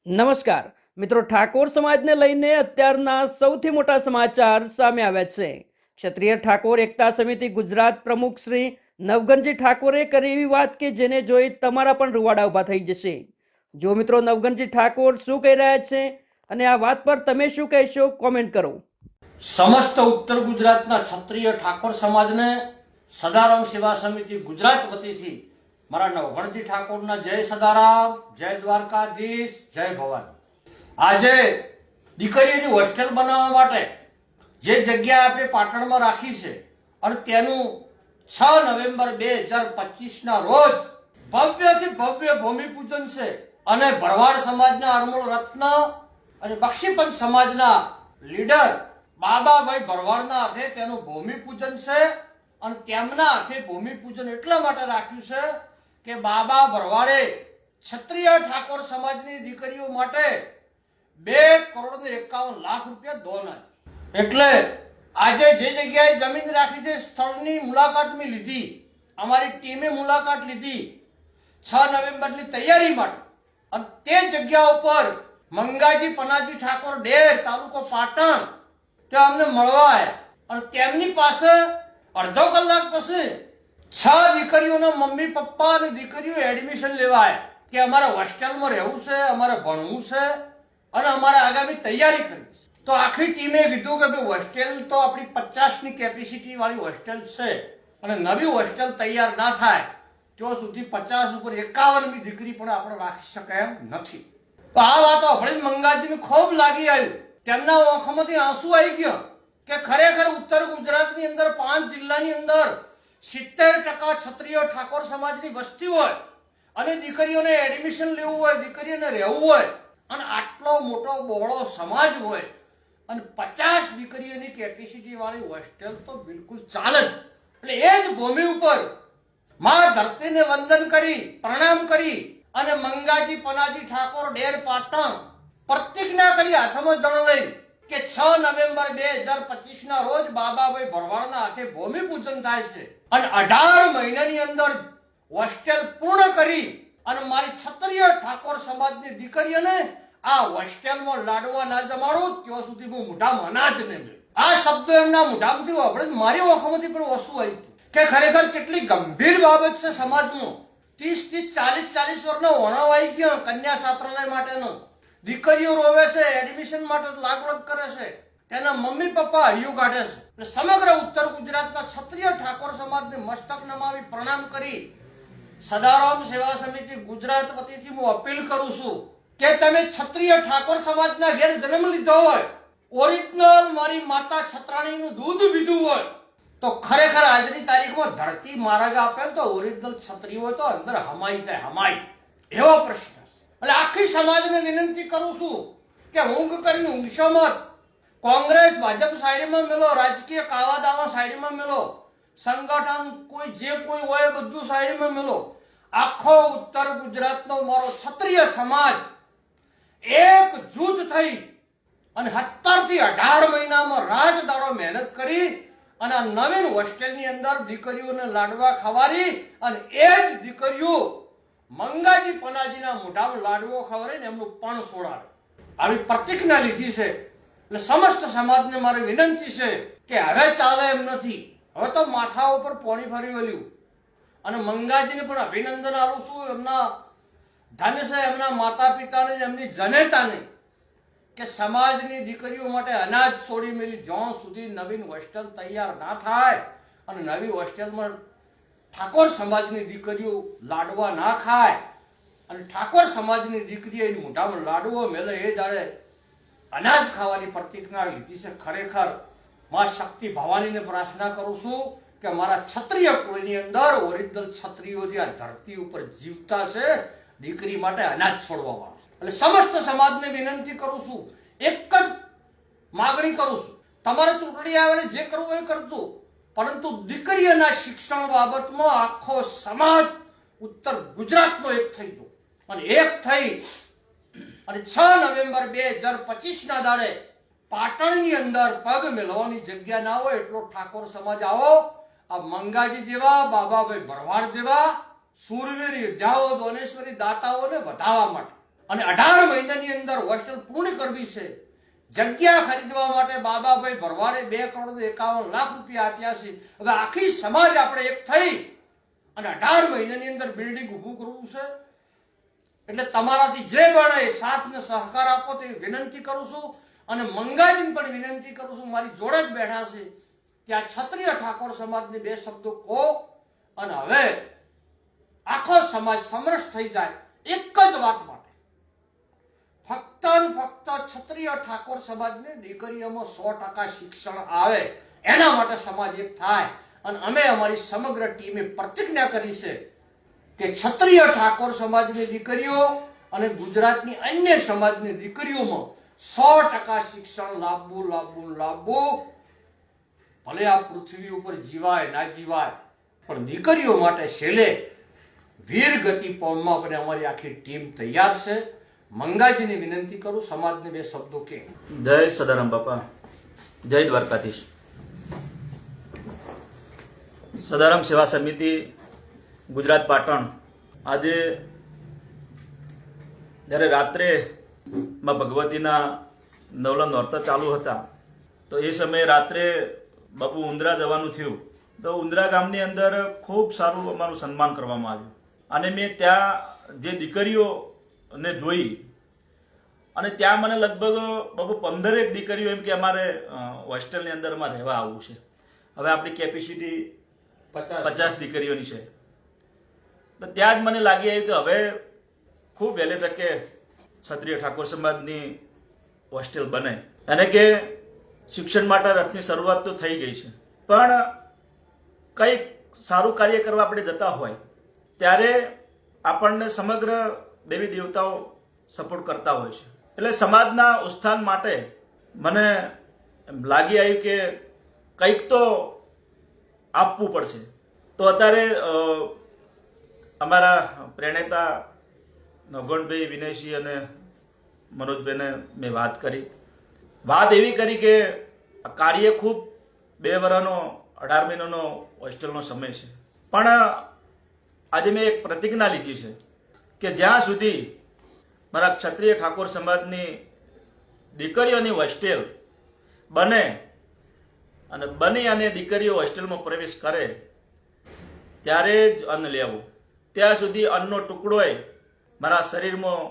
નમસ્કાર મિત્રો, ઠાકોર સમાજને લઈને અત્યારના સૌથી મોટા સમાચાર સામે આવ્યા છે. ક્ષત્રિય ઠાકોર એકતા સમિતિ ગુજરાત પ્રમુખ શ્રી નવગણજી ઠાકોરે કરી એવી વાત કે જેને જોઈ તમારા પણ રૂવાડા ઊભા થઈ જશે. જો મિત્રો નવગણજી ઠાકોર શું કહી રહ્યા છે અને આ વાત પર તમે શું કહેશો, કોમેન્ટ કરો. સમસ્ત ઉત્તર ગુજરાતના ક્ષત્રિય ઠાકોર સમાજને સદારામ સેવા સમિતિ ગુજરાત વતીથી મારા નવગણજી ઠાકોરના જય સદારામ, જય દ્વારકાધીશ, જય ભવાની. આજે દીકરીઓની હોસ્ટેલ બનાવવા માટે જે જગ્યા આપણે પાટણમાં રાખી છે અને તેનું 6 નવેમ્બર 2025ના રોજ ભવ્યથી ભવ્ય ભૂમિપૂજન છે અને ભરવાડ સમાજના અરમોલ રત્ન અને બક્ષીપંચ સમાજના લીડર બાબાભાઈ ભરવાડના હાથે તેનું ભૂમિપૂજન છે. અને તેમના હાથે ભૂમિપૂજન એટલા માટે રાખ્યું છે કે બાબા ભરવાડે ક્ષત્રિય ઠાકોર સમાજની દીકરીઓ માટે 2,51,00,000 રૂપિયા દાન આપ્યું. એટલે આજે જે જગ્યાએ જમીન રાખી છે સ્થળની મુલાકાત મેં લીધી, અમારી ટીમે મુલાકાત લીધી 6 નવેમ્બરની તૈયારી માટે. અને તે જગ્યા ઉપર મંગાજી પનાજી ઠાકોર ડેર, તાલુકો પાટણ, ત્યાં અમને મળવા આવ્યા અને તેમની પાસે અડધો કલાક પછી 6 દીકરીઓના મમ્મી પપ્પા અને દીકરીઓ એડમિશન લેવા આવ્યા કે અમારે હોસ્ટેલમાં રહેવું છે, અમારે ભણવું છે અને અમારે આગામી તૈયારી કરવી છે. તો આખી ટીમે કીધું કે ભાઈ હોસ્ટેલ તો આપણી 50ની કેપેસિટી વાળી હોસ્ટેલ છે અને નવી હોસ્ટેલ તૈયાર ના થાય ત્યાં સુધી 50 ઉપર 51મી દીકરી પણ આપણે રાખી શકાય એમ નથી. તો આ વાત આપણે મંગાજીને ખૂબ લાગી આવ્યું. તેમના આંખોમાંથી આંસુ આવી ગયા કે ખરેખર ઉત્તર ગુજરાતની અંદર 5 જિલ્લાની અંદર 70% ક્ષત્રિય ઠાકોર સમાજની વસ્તી હોય અને દીકરીઓને એડમિશન લેવું હોય, દીકરીઓને રહેવું હોય અને આટલો મોટો બહોળો સમાજ હોય અને 50 દીકરીઓની કેપેસિટી વાળી હોસ્ટેલ તો બિલકુલ ચાલે જ. એટલે એ જ ભૂમિ ઉપર માં ધરતીને વંદન કરી, પ્રણામ કરી અને મંગાજી પનાજી ઠાકોર ડેર પાટણ પ્રતિજ્ઞા કરી હાથમાં જણ લઈ કે 6 નવેમ્બર 2025ના રોજ બાબાભાઈ ભરવાડના હાથે ભૂમિપૂજન થાય છે અને 18 મહિનાની અંદર હોસ્ટેલ પૂર્ણ કરી અને મારી ક્ષત્રિય ઠાકોર સમાજની દીકરીઓને આ હોસ્ટેલમાં લાડવા ના જમાડું ત્યાં સુધી હું મોઢામાં અનાજ ને મેળવું. આ શબ્દો એમના મોઢામાંથી વાપરે મારી ઓખમાંથી પણ વસ્તુ આવી કે ખરેખર કેટલી ગંભીર બાબત છે સમાજમાં. 30-40 વર્ષના હોણાઓ આવી ગયા કન્યા છાત્રાલય માટેનો. દીકરીઓ રોવે છે, એડમિશન માટે લાગવળગ કરે છે, તેના મમ્મી પપ્પા હૈયું કાઢે છે. સમગ્ર ઉત્તર ગુજરાતના ક્ષત્રિય ઠાકોર સમાજને મસ્તક નમાવી પ્રણામ કરી સદારામ સેવા સમિતિ ગુજરાત વતીથી હું અપીલ કરું છું કે તમે ક્ષત્રિય ઠાકોર સમાજના ઘેર જન્મ લીધો હોય, ઓરિજિનલ મારી માતા છત્રાણીનું દૂધ પીધું હોય તો ખરેખર આજની તારીખમાં ધરતી માર્ગ આપે તો ઓરિજિનલ ક્ષત્રિય હોય તો અંદર હમાઈ જાય, હમાઈ. એવો પ્રશ્ન. એટલે આખી સમાજને વિનંતી કરું છું કે ઊંઘ કરીને ઊંઘશો મત. કોંગ્રેસ ભાજપ સાઈડમાં મેલો, રાજકીય કાવા દાવા સાઈડમાં મેલો, સંગઠન કોઈ જે કોઈ હોય બધું સાઈડમાં મેલો. આખો ઉત્તર ગુજરાતનો મારો ક્ષત્રિય સમાજ એક જૂથ થઈ અને 17 થી 18 મહિનામાં રાત દાડો મહેનત કરી અને આ નવીન હોસ્ટેલની અંદર દીકરીઓને લાડવા ખવાડી અને એ જ દીકરીઓ મંગાજી પનાજીના મોઢામાં લાડવો ખવડાવીને એમનું પણ સોડાવે. આવી પ્રતિજ્ઞા લીધી છે. એટલે સમસ્ત સમાજને મારી વિનંતી છે કે હવે ચાલે એમ નથી. હવે તો માથા ઉપર પોણી ફરી વળ્યું અને મંગાજીને પણ અભિનંદન આપું છું. એમના ધન્ય છે, એમના માતા પિતાને, એમની જનેતાને કે સમાજની દીકરીઓ માટે અનાજ છોડી મેલી જ્યાં સુધી નવીન હોસ્ટેલ તૈયાર ના થાય અને નવી હોસ્ટેલમાં ઠાકોર સમાજની દીકરીઓ લાડવા ના ખાય અને ઠાકોર સમાજની દીકરીઓ એની મોઢામાં લાડવો મેલે એ દાડે અનાજ ખાવાની પ્રતિજ્ઞા લીધી છે. ખરેખર માં શક્તિ ભવાનીને પ્રાર્થના કરું છું કે મારા ક્ષત્રિય કુળની અંદર ઓરિજિનલ ક્ષત્રિયો જે આ ધરતી ઉપર જીવતા છે દીકરી માટે અનાજ છોડવા વાળા. એટલે સમસ્ત સમાજને વિનંતી કરું છું, એક જ માગણી કરું છું, તમારે ચૂંટણી આવે જે કરવું એ કરતું, પરંતુ દીકરીઓના શિક્ષણ બાબતમાં આખો સમાજ ઉત્તર ગુજરાતનો એક થઈ ગયો અને એક થઈ અને 6 નવેમ્બર 2025ના દાડે પાટણની અંદર પગ મેળવાની જગ્યા ના હોય એટલો ઠાકોર સમાજ આવો. આ મંગાજી જેવા, બાબાભાઈ ભરવાડ જેવા શૂરવીર યોદ્ધાઓ, દોનેશ્વરી દાતાઓને વધાવવા માટે અને 18 મહિનાની અંદર હોસ્ટેલ પૂર્ણ કરવી છે. જગ્યા ખરીદવા માટે બાબાભાઈ ભરવાડે 2,51,00,000 રૂપિયા આપ્યા છે. હવે આખી સમાજ આપણે એક થઈ અને 18 મહિનાની અંદર બિલ્ડિંગ ઊભું કરવું છે. એટલે તમારાથી જે બને એ સાથ ને સહકાર આપો તે વિનંતી કરું છું. અને મંગાજીને પણ વિનંતી કરું છું, મારી જોડે જ બેઠા છે, કે આ ક્ષત્રિય ઠાકોર સમાજને 2 શબ્દો કહો અને હવે આખો સમાજ સમરસ થઈ જાય એક જ વાત માટે. ફક્ત ને ફક્ત ક્ષત્રિય ઠાકોર સમાજને દીકરીઓમાં 100% શિક્ષણ આવે એના માટે સમાજ એક થાય. અને અમે અમારી સમગ્ર ટીમે પ્રતિજ્ઞા કરી છે કે ક્ષત્રિય ઠાકોર સમાજની દીકરીઓ અને ગુજરાતની અન્ય સમાજની દીકરીઓમાં 100% શિક્ષણ લાવવું. ભલે આ પૃથ્વી ઉપર જીવાય ના જીવાય, પણ દીકરીઓ માટે છેલ્લે વીર ગતિ પામવા માટે અમારી આખી ટીમ તૈયાર છે. મંગાજીને વિનંતી કરું, સમાજને 2 શબ્દો કે. જય સદારામ બાપા, જય દ્વારકાધીશ. સદારામ સેવા સમિતિ ગુજરાત પાટણ આજે જ્યારે રાત્રે માં ભગવતીના નવલા નોરતા ચાલુ હતા તો એ સમયે રાત્રે બાપુ ઉંદરા જવાનું થયું. તો ઉંદરા ગામની અંદર ખૂબ સારું અમારું સન્માન કરવામાં આવ્યું. અને મેં ત્યાં જે દીકરીઓને જોઈ અને ત્યાં મને લગભગ બાપુ 15 દીકરીઓ એમ કે અમારે હોસ્ટેલની અંદરમાં રહેવા આવવું છે. હવે આપણી કેપેસિટી 50 દીકરીઓની છે. તો ત્યાં જ મને લાગી આવ્યું કે હવે ખૂબ વહેલે તકે ક્ષત્રિય ઠાકોર સમાજની હોસ્ટેલ બને. અને કે શિક્ષણ માટે રથની શરૂઆત તો થઈ ગઈ છે, પણ કંઈક સારું કાર્ય કરવા આપણે જતા હોય ત્યારે આપણને સમગ્ર દેવી દેવતાઓ સપોર્ટ કરતા હોય છે. એટલે સમાજના ઉત્થાન માટે મને લાગી આવ્યું કે કંઈક તો આપવું પડશે. તો અત્યારે અમારા પ્રેરણેતા નવગણભાઈ, વિનયસિંહ અને મનોજભાઈને મેં વાત કરી. વાત એવી કરી કે કાર્ય ખૂબ 2 વર્ષનો 18 મહિનાનો હોસ્ટેલનો સમય છે, પણ આજે મેં એક પ્રતિજ્ઞા લીધી છે કે જ્યાં સુધી મારા ક્ષત્રિય ઠાકોર સમાજની દીકરીઓની હોસ્ટેલ બને અને બની અને દીકરીઓ હોસ્ટેલમાં પ્રવેશ કરે ત્યારે જ અન્ન લેવું. ત્યાં સુધી અન્નનો ટુકડોય મારા શરીરમાં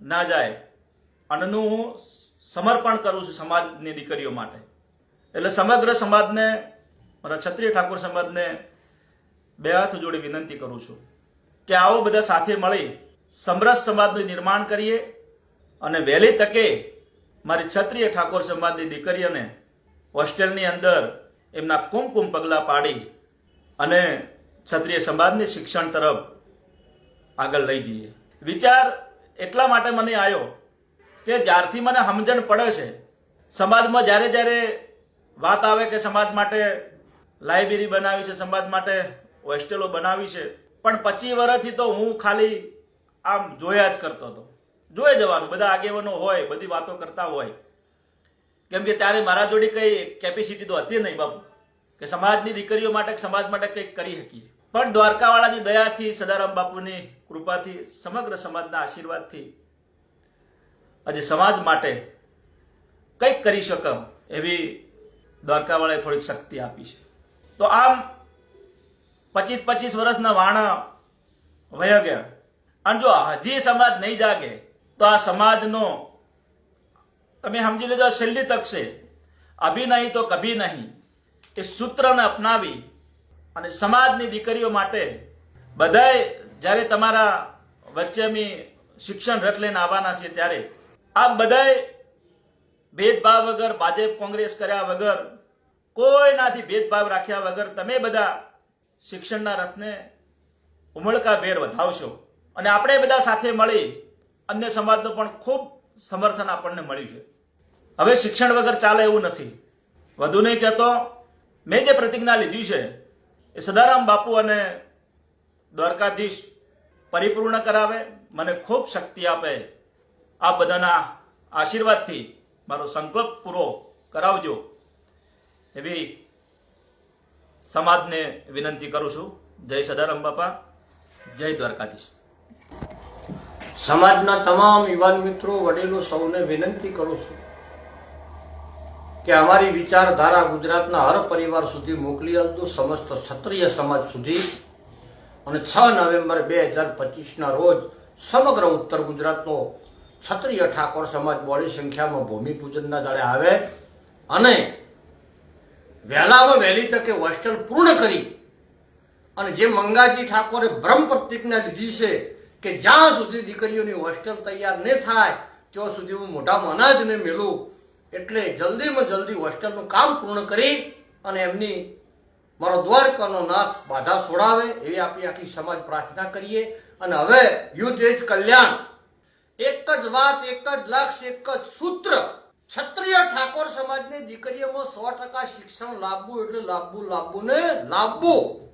ના જાય. અન્નનું હું સમર્પણ કરું છું સમાજની દીકરીઓ માટે. એટલે સમગ્ર સમાજને, મારા ક્ષત્રિય ઠાકોર સમાજને 2 હાથ જોડી વિનંતી કરું છું કે આવો બધા સાથે મળી સમરસ સમાજનું નિર્માણ કરીએ અને વહેલી તકે મારી ક્ષત્રિય ઠાકોર સમાજની દીકરીઓને હોસ્ટેલની અંદર એમના કુમકુમ પગલાં પાડી અને ક્ષત્રિય સમાજની શિક્ષણ તરફ આગળ લઈ જઈએ. વિચાર એટલા માટે મને આવ્યો કે જ્યારથી મને સમજણ પડે છે સમાજમાં, જ્યારે વાત આવે કે સમાજ માટે લાઇબ્રેરી બનાવી છે, સમાજ માટે હોસ્ટેલો બનાવી છે, પણ 25 વર્ષથી તો હું ખાલી આમ જોયા જ કરતો હતો. જોઈ જવાનું, બધા આગેવાનો હોય, બધી વાતો કરતા હોય, કેમ કે ત્યારે મારા જોડે કઈ કેપેસિટી તો હતી નહીં બાપુ કે સમાજની દીકરીઓ માટે, સમાજ માટે કંઈક કરી શકીએ. પણ દ્વારકાવાળાની દયાથી, સદારામ બાપુની કૃપાથી, સમગ્ર સમાજના આશીર્વાદથી આજે સમાજ માટે કંઈક કરી શકમ એવી દ્વારકાવાળાએ થોડીક શક્તિ આપી છે. તો આમ 25 વર્ષના વાણા વયા ગયા અને જો હજી સમાજ નહીં જાગે તો આ સમાજનો તમે સમજી લેજો છેલ્લી તક છે. અભી નહીં તો કભી નહીં એ સૂત્રને અપનાવી અને સમાજની દીકરીઓ માટે બધાએ જ્યારે તમારા વચ્ચે અમે શિક્ષણ રથ લઈને આવવાના છે ત્યારે આ બધાએ ભેદભાવ વગર, ભાજપ કોંગ્રેસ કર્યા વગર, કોઈનાથી ભેદભાવ રાખ્યા વગર તમે બધા શિક્ષણના રથને ઉમળકાભેર વધાવશો અને આપણે બધા સાથે મળી અન્ય સમાજનું પણ ખૂબ સમર્થન આપણને મળ્યું છે. હવે શિક્ષણ વગર ચાલે એવું નથી. વધુ નહીં કહેતો, મેં જે પ્રતિજ્ઞા લીધી છે એ સદારામ બાપુ અને દ્વારકાધીશ પરિપૂર્ણ કરાવે, મને ખૂબ શક્તિ આપે. આ બધાના આશીર્વાદથી મારો સંકલ્પ પૂરો કરાવજો એવી સમાજને વિનંતી કરું છું. જય સદારામ બાપા, જય દ્વારકાધીશ. સમાજના તમામ યુવાન મિત્રો, વડીલો સૌને વિનંતી કરું છું કે અમારી વિચારધારા ગુજરાતના હર પરિવાર સુધી મોકલી આપજો, સમસ્ત ક્ષત્રિય સમાજ સુધી. અને 6 નવેમ્બર 2025ના રોજ સમગ્ર ઉત્તર ગુજરાતનો ક્ષત્રિય ઠાકોર સમાજ બોડી સંખ્યામાં ભૂમિપૂજનના દાડે આવે અને વહેલામાં વહેલી તકે હોસ્ટેલ પૂર્ણ કરી અને જે મંગાજી ઠાકોરે બ્રહ્મ પ્રતિજ્ઞા લીધી છે કે જ્યાં સુધી દીકરીઓની હોસ્ટેલ તૈયાર ન થાય ત્યાં સુધી હું મોઢામાં અનાજ ન મેળવું, એટલે જલ્દીમાં જલ્દી હોસ્ટેલનું કામ પૂર્ણ કરી અને એમની મારો દ્વારકાનો નાથ બાધા છોડાવે એવી આપણી આખી સમાજ પ્રાર્થના કરીએ. અને હવે યુદ્ધ એ જ કલ્યાણ, એક જ વાત, એક જ લક્ષ્ય, એક જ સૂત્ર. ક્ષત્રિય ઠાકોર સમાજની દીકરીઓમાં 100% શિક્ષણ લાવવું એટલે લાવવું ને લાવવું.